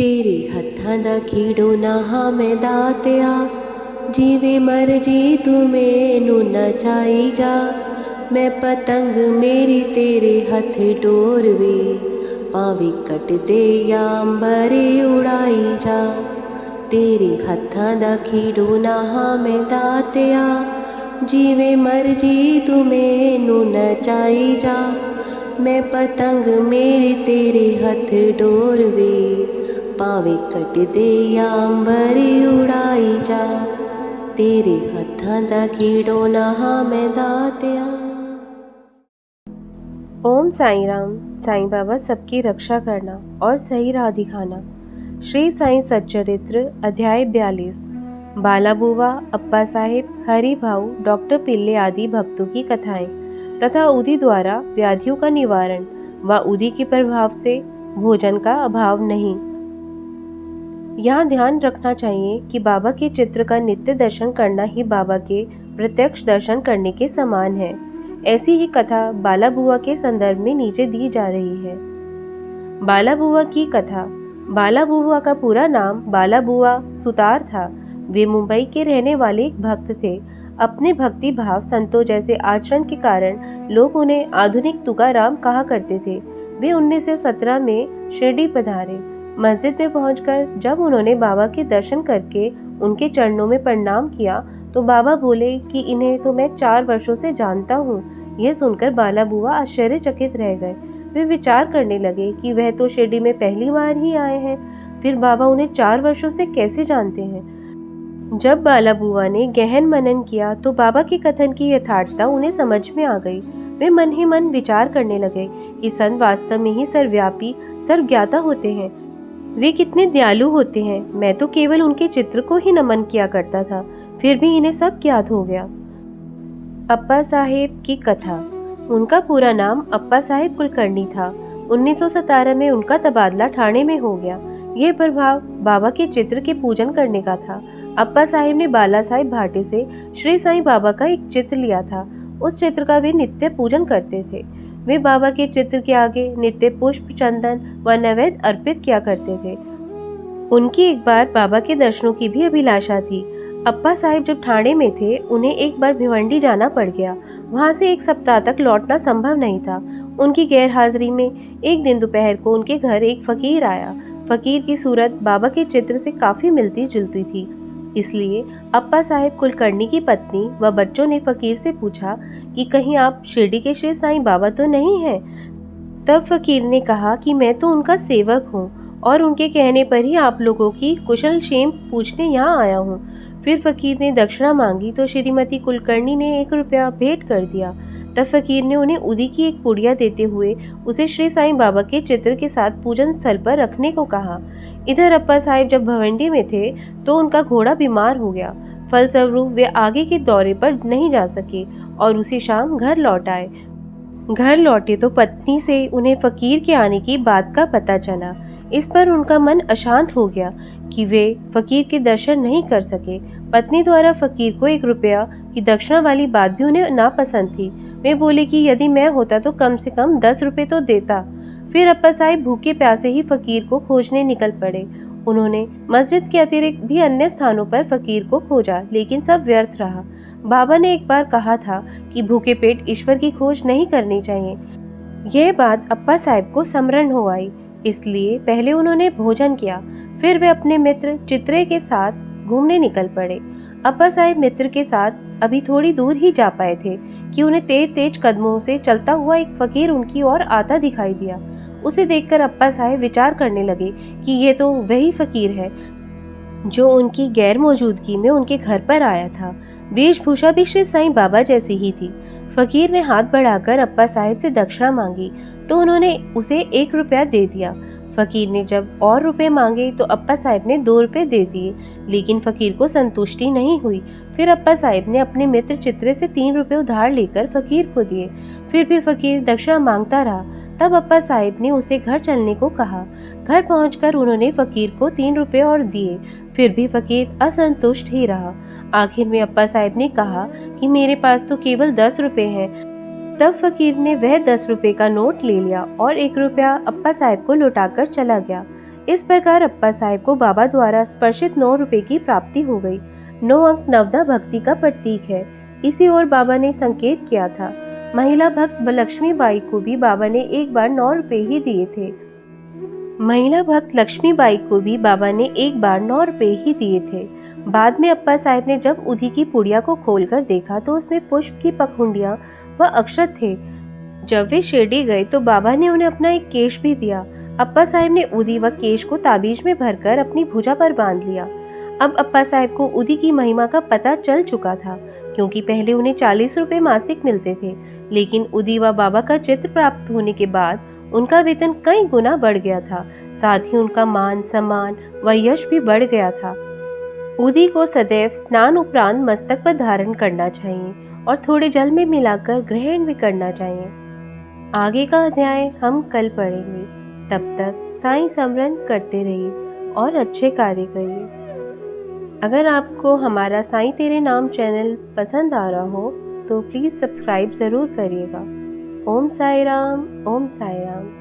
तेरे हत्थां दा खिडौना हां मैं दातिया, जिवें मर्जी तू मैनू नचाई जा। मैं पतंग मेरी तेरे हथ डोरवे, भावें कटदे या अंबरे उड़ाई जा। तेरे हत्थां दा खिडौना हां मैं दातिया, जिवें मर्जी तू मैनू नचाई जा। मैं पतंग मेरी तेरे हथ डोरवे, भावें कटदे या अंबरे उड़ाई जा। तेरे हत्थां दा खिडौना हां मैं दातिया। ओम साईं राम। साईं बाबा सबकी रक्षा करना और सही राह दिखाना। श्री साईं सच्चरित्र अध्याय 42। बाला बुवा, अप्पा साहेब, हरि भाऊ, डॉक्टर पिल्ले आदि भक्तों की कथाएं तथा उदी द्वारा व्याधियों का निवारण व उदी के प्रभाव से भोजन का अभाव नहीं। यहाँ ध्यान रखना चाहिए कि बाबा के चित्र का नित्य दर्शन करना ही बाबा के प्रत्यक्ष दर्शन करने के समान है। ऐसी ही कथा बाला बुआ के संदर्भ में नीचे दी जा रही है। बाला बुआ की कथा। बाला बुआ का पूरा नाम बाला बुआ सुतार था। वे मुंबई के रहने वाले एक भक्त थे। अपने भक्ति भाव संतों जैसे आचरण के कारण लोग उन्हें आधुनिक तुकाराम कहा करते थे। वे 1917 में शिरडी पधारे। मस्जिद में पहुंचकर जब उन्होंने बाबा के दर्शन करके उनके चरणों में प्रणाम किया तो बाबा बोले कि इन्हें तो मैं 4 वर्षों से जानता हूँ। यह सुनकर बाला बुआ आश्चर्यचकित रह गए। वे विचार करने लगे कि वह तो शिरडी में पहली बार ही आए हैं, फिर बाबा उन्हें 4 वर्षों से कैसे जानते हैं। जब बाला बुआ ने गहन मनन किया तो बाबा के कथन की यथार्थता उन्हें समझ में आ गई। वे मन ही मन विचार करने लगे कि संत वास्तव में ही सर्वव्यापी सर्वज्ञाता होते हैं। वे कितने दयालु होते हैं। मैं तो केवल उनके चित्र को ही नमन किया करता था, फिर भी इन्हें सब ज्ञात हो गया। अप्पा साहेब की कथा। उनका पूरा नाम अप्पा साहेब कुलकर्णी था। 1917 में उनका तबादला ठाणे में हो गया। यह प्रभाव बाबा के चित्र के पूजन करने का था। अप्पा साहेब ने बाला साहेब भाटे से श्री साईं बाबा का एक चित्र लिया था। उस चित्र का वे नित्य पूजन करते थे। वे बाबा के चित्र के आगे नित्य पुष्प, चंदन व नैवेद्य अर्पित किया करते थे। उनकी एक बार बाबा के दर्शनों की भी अभिलाषा थी। अप्पा साहिब जब ठाणे में थे, उन्हें एक बार भिवंडी जाना पड़ गया। वहां से 1 सप्ताह तक लौटना संभव नहीं था। उनकी गैर हाजिरी में एक दिन दोपहर को उनके घर एक फकीर आया। फकीर की सूरत बाबा के चित्र से काफी मिलती जुलती थी। इसलिए अप्पा साहेब कुलकर्णी की पत्नी व बच्चों ने फकीर से पूछा कि कहीं आप शिरडी के श्री साईं बाबा तो नहीं हैं। तब फकीर ने कहा कि मैं तो उनका सेवक हूँ और उनके कहने पर ही आप लोगों की कुशल क्षेम पूछने यहाँ आया हूँ। फिर फकीर ने दक्षिणा मांगी तो श्रीमती कुलकर्णी ने 1 रुपया भेंट कर दिया। तब फकीर ने उन्हें उदी की एक पुड़िया देते हुए उसे श्री साईं बाबा के चित्र के साथ पूजन स्थल पर रखने को कहा। इधर अप्पा साहिब जब भिवंडी में थे तो उनका घोड़ा बीमार हो गया। फलस्वरूप वे आगे के दौरे पर नहीं जा सके और उसी शाम घर लौट आए। घर लौटे तो पत्नी से उन्हें फकीर के आने की बात का पता चला। इस पर उनका मन अशांत हो गया कि वे फकीर के दर्शन नहीं कर सके। पत्नी द्वारा फकीर को 1 रुपया की दक्षिणा वाली बात भी उन्हें नापसंद थी। वे बोले कि यदि मैं होता तो कम से कम 10 रुपये तो देता। फिर अप्पा साहिब भूखे प्यासे ही फकीर को खोजने निकल पड़े। उन्होंने मस्जिद के अतिरिक्त भी अन्य स्थानों पर फकीर को खोजा, लेकिन सब व्यर्थ रहा। बाबा ने एक बार कहा था कि भूखे पेट ईश्वर की खोज नहीं करनी चाहिए। यह बात अप्पा साहिब को स्मरण हो आई, इसलिए पहले उन्होंने भोजन किया, फिर वे अपने मित्र चित्रे के साथ घूमने निकल पड़े। अप्पा साहिब मित्र के साथ अभी थोड़ी दूर ही जा पाए थे कि उन्हें तेज तेज कदमों से चलता हुआ एक फकीर उनकी ओर आता दिखाई दिया। उसे देखकर अप्पा साहिब विचार करने लगे कि ये तो वही फकीर है जो उनकी गैर मौजूदगी में उनके घर पर आया था। वेशभूषा भी श्री साईं बाबा जैसी ही थी। फकीर ने हाथ बढ़ाकर अप्पा साहिब से दक्षिणा मांगी तो उन्होंने उसे 1 रुपया दे दिया। फकीर ने जब और रुपए मांगे तो अप्पा साहिब ने 2 रुपए दे दिए, लेकिन फकीर को संतुष्टि नहीं हुई। फिर अप्पा साहिब ने अपने मित्र चित्रे से 3 रुपए उधार लेकर फकीर को दिए। फिर भी फकीर दक्षिणा मांगता रहा। तब अप्पा साहिब ने उसे घर चलने को कहा। घर पहुंचकर उन्होंने फकीर को 3 रुपए और दिए, फिर भी फकीर असंतुष्ट ही रहा। आखिर में अप्पा साहिब ने कहा कि मेरे पास तो केवल 10 रुपए हैं। तब फकीर ने वह 10 रुपए का नोट ले लिया और 1 रुपया अप्पा साहिब को लौटाकर चला गया। इस प्रकार अप्पा साहेब को बाबा द्वारा स्पर्शित 9 रुपए की प्राप्ति हो गई। 9 अंक नवदा भक्ति का प्रतीक है। इसी ओर बाबा ने संकेत किया था। महिला भक्त लक्ष्मीबाई को भी बाबा ने एक बार 9 रुपए ही दिए थे। महिला भक्त लक्ष्मीबाई को भी बाबा ने एक बार 9 रुपए ही दिए थे। बाद में अप्पा साहेब ने जब उदी की पुड़िया को खोलकर देखा तो उसमें पुष्प की पखुंडियां व अक्षत थे। जब वे शिरडी गए तो बाबा ने उन्हें अपना एक केश भी दिया। अप्पा साहेब ने उदी व केश को ताबीज में भरकर अपनी भुजा पर बांध लिया। अब अप्पा साहेब को उदी की महिमा का पता चल चुका था, क्योंकि पहले उन्हें 40 रुपए मासिक मिलते थे, लेकिन उदी व बाबा का चित्र प्राप्त होने के बाद उनका वेतन कई गुना बढ़ गया था। साथ ही उनका मान सम्मान व यश भी बढ़ गया था। उदी को सदैव स्नान उपरांत मस्तक पर धारण करना चाहिए और थोड़े जल में मिलाकर ग्रहण भी करना चाहिए। आगे का अध्याय हम कल पढ़ेंगे। तब तक साईं स्मरण करते रहिए और अच्छे कार्य करिए। अगर आपको हमारा साईं तेरे नाम चैनल पसंद आ रहा हो तो प्लीज़ सब्सक्राइब ज़रूर करिएगा। ओम साई राम, ओम साई राम।